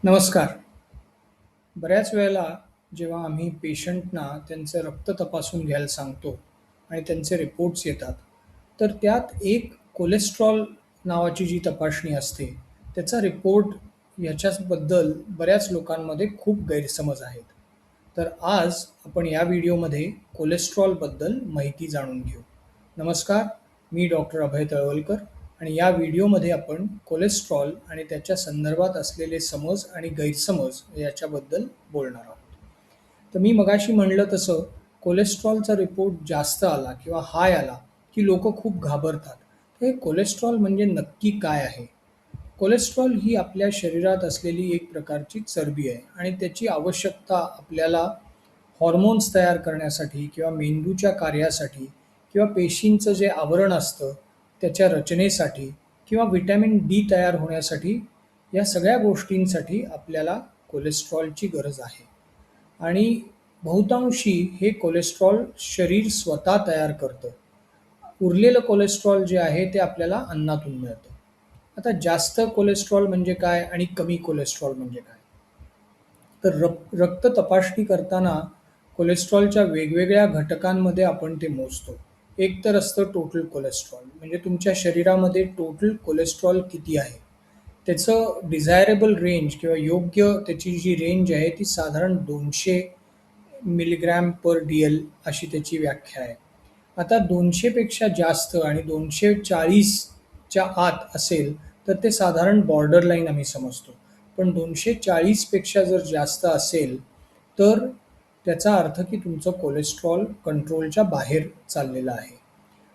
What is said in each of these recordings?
नमस्कार. बऱ्याच वेळेला जेव्हा आम्ही पेशंटना त्यांचं रक्त तपासून घ्यायला सांगतो आणि त्यांचे रिपोर्ट्स येतात, तर त्यात एक कोलेस्ट्रॉल नावाची जी तपासणी असते, त्याचा रिपोर्ट याच्याबद्दल बऱ्याच लोकांमध्ये खूप गैरसमज आहेत. तर आज आपण या व्हिडिओमध्ये कोलेस्ट्रॉलबद्दल माहिती जाणून घेऊ. नमस्कार, मी डॉक्टर अभय तळवलकर आणि या व्हिडिओमध्ये आपण कोलेस्ट्रॉल आणि त्याच्या संदर्भात असलेले समज आणि गैरसमज याच्याबद्दल बोलणार आहोत. तर मी मगाशी म्हणलं तसं कोलेस्ट्रॉलचा रिपोर्ट जास्त आला किंवा हाय आला, की लोकं खूप घाबरतात. तर हे कोलेस्ट्रॉल म्हणजे नक्की काय आहे? कोलेस्ट्रॉल ही आपल्या शरीरात असलेली एक प्रकारची चरबी आहे आणि त्याची आवश्यकता आपल्याला हॉर्मोन्स तयार करण्यासाठी किंवा मेंदूच्या कार्यासाठी किंवा पेशींचं जे आवरण असतं त्याच्या रचनेसाठी किंवा व्हिटॅमिन डी तयार होण्यासाठी या सगळ्या गोष्टींसाठी आपल्याला कोलेस्ट्रॉलची गरज आहे. आणि बहुतांशी हे कोलेस्ट्रॉल शरीर स्वतः तयार करतं. उरलेलं कोलेस्ट्रॉल जे आहे ते आपल्याला अन्नातून मिळतं. आता जास्त कोलेस्ट्रॉल म्हणजे काय आणि कमी कोलेस्ट्रॉल म्हणजे काय? तर रक्त तपासणी करताना कोलेस्ट्रॉलच्या वेगवेगळ्या घटकांमध्ये आपण ते मोजतो. एक तर असतं टोटल कोलेस्ट्रॉल, म्हणजे तुमच्या शरीरामध्ये टोटल कोलेस्ट्रॉल किती आहे. त्याचं डिझायरेबल रेंज किंवा योग्य त्याची जी रेंज आहे ती साधारण 200 मिलीग्रॅम पर डी-एल अशी त्याची व्याख्या आहे. आता 200 पेक्षा जास्त आणि 240च्या आत असेल तर ते साधारण बॉर्डर लाईन आम्ही समजतो. पण 240 पेक्षा जर जास्त असेल तर त्याचा अर्थ की तुमचं कोलेस्ट्रॉल कंट्रोलच्या बाहेर चाललेलं आहे.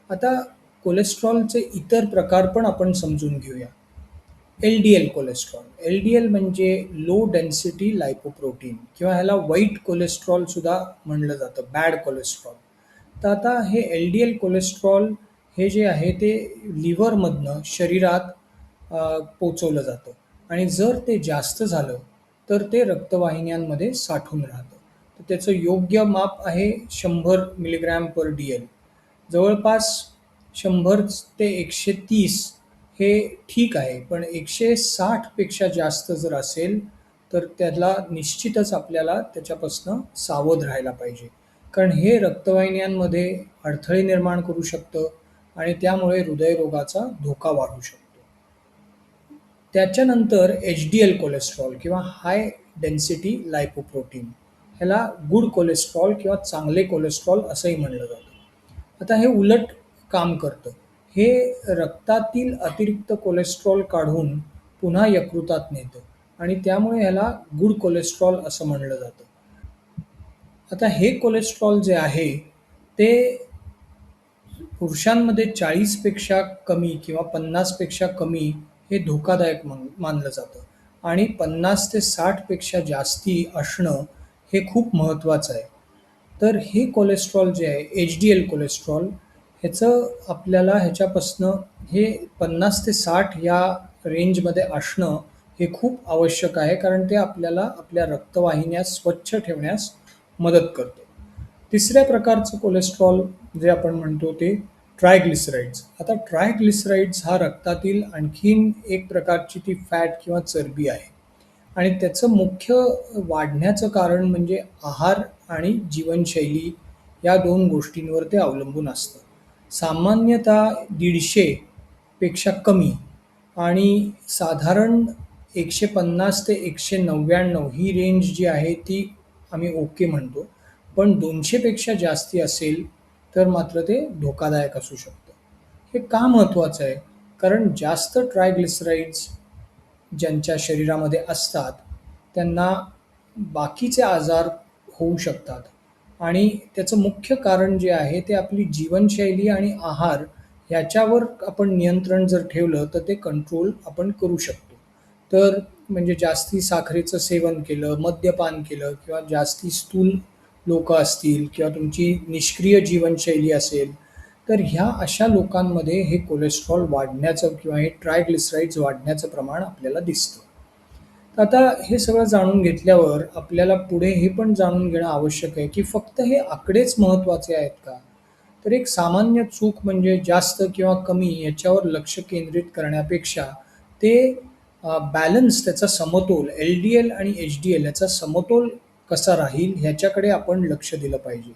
आता कोलेस्ट्रॉलचे इतर प्रकार पण आपण समजून घेऊया. L-D-L cholesterol. एल-डी-एल म्हणजे लो डेन्सिटी लायपोप्रोटीन किंवा ह्याला व्हाईट कोलेस्ट्रॉल सुद्धा म्हणलं जातं, बॅड कोलेस्ट्रॉल. तर आता हे एल-डी-एल कोलेस्ट्रॉल हे जे आहे ते लिव्हरमधनं शरीरात पोचवलं जातं आणि जर ते जास्त झालं तर ते रक्तवाहिन्यांमध्ये साठून राहतं. तर त्याचं योग्य माप आहे 100 मिलीग्रॅम पर डी-एल. जवळपास 100 ते 130 हे ठीक आहे, पण 160 पेक्षा जास्त जर असेल तर त्याला निश्चितच आपल्याला त्याच्यापासून सावध राहायला पाहिजे. कारण हे रक्तवाहिन्यांमध्ये अडथळे निर्माण करू शकतं आणि त्यामुळे हृदयरोगाचा धोका वाढू शकतो. त्याच्यानंतर एच-डी-एल कोलेस्ट्रॉल किंवा हाय डेन्सिटी लायपोप्रोटीन, ह्याला गुड कोलेस्ट्रॉल किंवा चांगले कोलेस्ट्रॉल असंही म्हणलं जातं. आता हे उलट काम करतं. हे रक्तातील अतिरिक्त कोलेस्ट्रॉल काढून पुन्हा यकृतात नेतं आणि त्यामुळे ह्याला गुड कोलेस्ट्रॉल असं म्हणलं जातं. आता हे कोलेस्ट्रॉल जे आहे ते पुरुषांमध्ये 40 पेक्षा कमी किंवा 50 पेक्षा कमी हे धोकादायक मानलं जातं आणि 50 ते 60 पेक्षा जास्ती असणं हे खूप महत्त्वाचं आहे. तर हे कोलेस्ट्रॉल जे आहे एच-डी-एल कोलेस्ट्रॉल, ह्याचं आपल्याला ह्याच्यापासनं हे 50 ते 60 या रेंजमध्ये असणं हे खूप आवश्यक आहे, कारण ते आपल्याला आपल्या रक्तवाहिन्या स्वच्छ ठेवण्यास मदत करतं. तिसऱ्या प्रकारचं कोलेस्ट्रॉल जे आपण म्हणतो ते ट्रायग्लिसराइड्स. आता ट्रायग्लिसराइड्स हा रक्तातील आणखीन एक प्रकारची ती फॅट किंवा चरबी आहे आणि त्याचं मुख्य वाढण्याचं कारण म्हणजे आहार आणि जीवनशैली या 2 गोष्टींवर ते अवलंबून असतं. सामान्यतः 150 पेक्षा कमी आणि साधारण 150 ते 199 ही रेंज जी आहे ती आम्ही ओके म्हणतो. पण 200 पेक्षा जास्ती असेल तर मात्र ते धोकादायक असू शकतं. हे का महत्त्वाचं आहे? कारण जास्त ट्रायग्लिसराइड्स ज्यांच्या शरीरामध्ये असतात त्यांना बाकीचे आजार होऊ शकतात आणि त्याचं मुख्य कारण जे आहे ते आपली जीवनशैली आणि आहार ह्याच्यावर आपण नियंत्रण जर ठेवलं तर ते कंट्रोल आपण करू शकतो. तर म्हणजे जास्ती साखरेचं सेवन केलं, मद्यपान केलं किंवा जास्ती स्थूल लोकं असतील किंवा तुमची निष्क्रिय जीवनशैली असेल, तर ह्या अशा लोकांमध्ये हे कोलेस्ट्रॉल वाढण्याचं किंवा हे ट्रायग्लिसराइड्स वाढण्याचं प्रमाण आपल्याला दिसतं. तर आता हे सगळं जाणून घेतल्यावर आपल्याला पुढे हे पण जाणून घेणं आवश्यक आहे, की फक्त हे आकडेच महत्त्वाचे आहेत का? तर एक सामान्य चूक म्हणजे जास्त किंवा कमी याच्यावर लक्ष केंद्रित करण्यापेक्षा ते बॅलन्स, त्याचा समतोल, LDL आणि HDL याचा समतोल कसा राहील ह्याच्याकडे आपण लक्ष दिलं पाहिजे.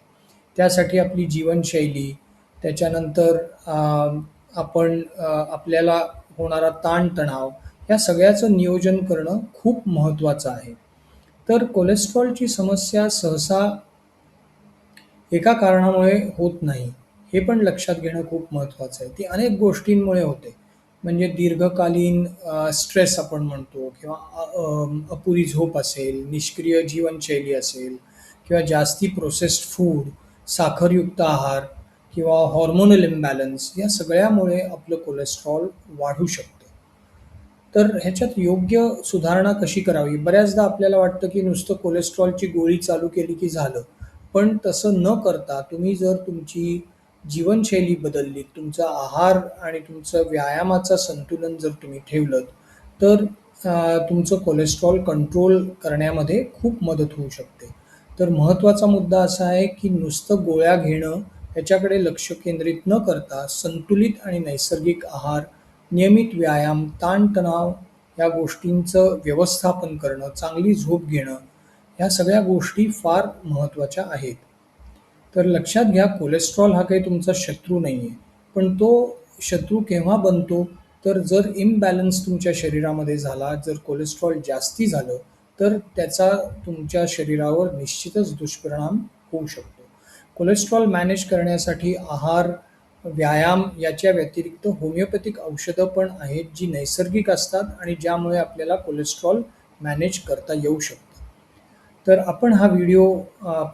त्यासाठी आपली जीवनशैली, त्याच्यानंतर आपल्याला होणारा ताणतणाव, या सगळ्याचं नियोजन करणं खूप महत्त्वाचं आहे. तर कोलेस्ट्रॉलची समस्या सहसा एका कारणामुळे होत नाही, हे पण लक्षात घेणं खूप महत्त्वाचं आहे. ती अनेक गोष्टींमुळे होते. म्हणजे दीर्घकालीन स्ट्रेस आपण म्हणतो, किंवा अपुरी झोप असेल, निष्क्रिय जीवनशैली असेल, किंवा जास्ती प्रोसेस्ड फूड, साखरयुक्त आहार, किंवा हॉर्मोनल इम्बॅलन्स, या सगळ्यामुळे आपलं कोलेस्ट्रॉल वाढू शकतं. तर ह्याच्यात योग्य सुधारणा कशी करावी? बऱ्याचदा आपल्याला वाटतं, की नुसतं कोलेस्ट्रॉलची गोळी चालू केली की झालं. पण तसं न करता तुम्ही जर तुमची जीवनशैली बदलली, तुमचा आहार आणि तुमचं व्यायामाचं संतुलन जर तुम्ही ठेवलंत, तर तुमचं कोलेस्ट्रॉल कंट्रोल करण्यामध्ये खूप मदत होऊ शकते. तर महत्त्वाचा मुद्दा असा आहे, की नुसतं गोळ्या घेणं ह्याच्याकडे लक्ष केंद्रित न करता संतुलित आणि नैसर्गिक आहार, नियमित व्यायाम, ताणतणाव या गोष्टींचं व्यवस्थापन करणं, चांगली झोप घेणं, ह्या सगळ्या गोष्टी फार महत्त्वाच्या आहेत. तर लक्षात घ्या, कोलेस्ट्रॉल हा काही तुमचा शत्रू नाही आहे. पण तो शत्रू केव्हा बनतो? तर जर इम्बॅलन्स तुमच्या शरीरामध्ये झाला, जर कोलेस्ट्रॉल जास्ती झालं, तर त्याचा तुमच्या शरीरावर निश्चितच दुष्परिणाम होऊ शकतो. कोलेस्ट्रॉल मॅनेज करण्यासाठी आहार, व्यायाम याच्या व्यतिरिक्त होमिओपॅथिक औषधं पण आहेत, जी नैसर्गिक असतात आणि ज्यामुळे आपल्याला कोलेस्ट्रॉल मॅनेज करता येऊ शकतं. तर आपण हा व्हिडिओ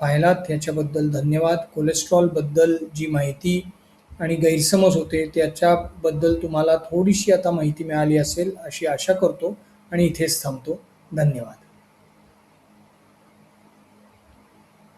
पाहिलात याच्याबद्दल धन्यवाद. कोलेस्ट्रॉलबद्दल जी माहिती आणि गैरसमज होते त्याच्याबद्दल तुम्हाला थोडीशी आता माहिती मिळाली असेल अशी आशा करतो, आणि इथेच थांबतो. धन्यवाद.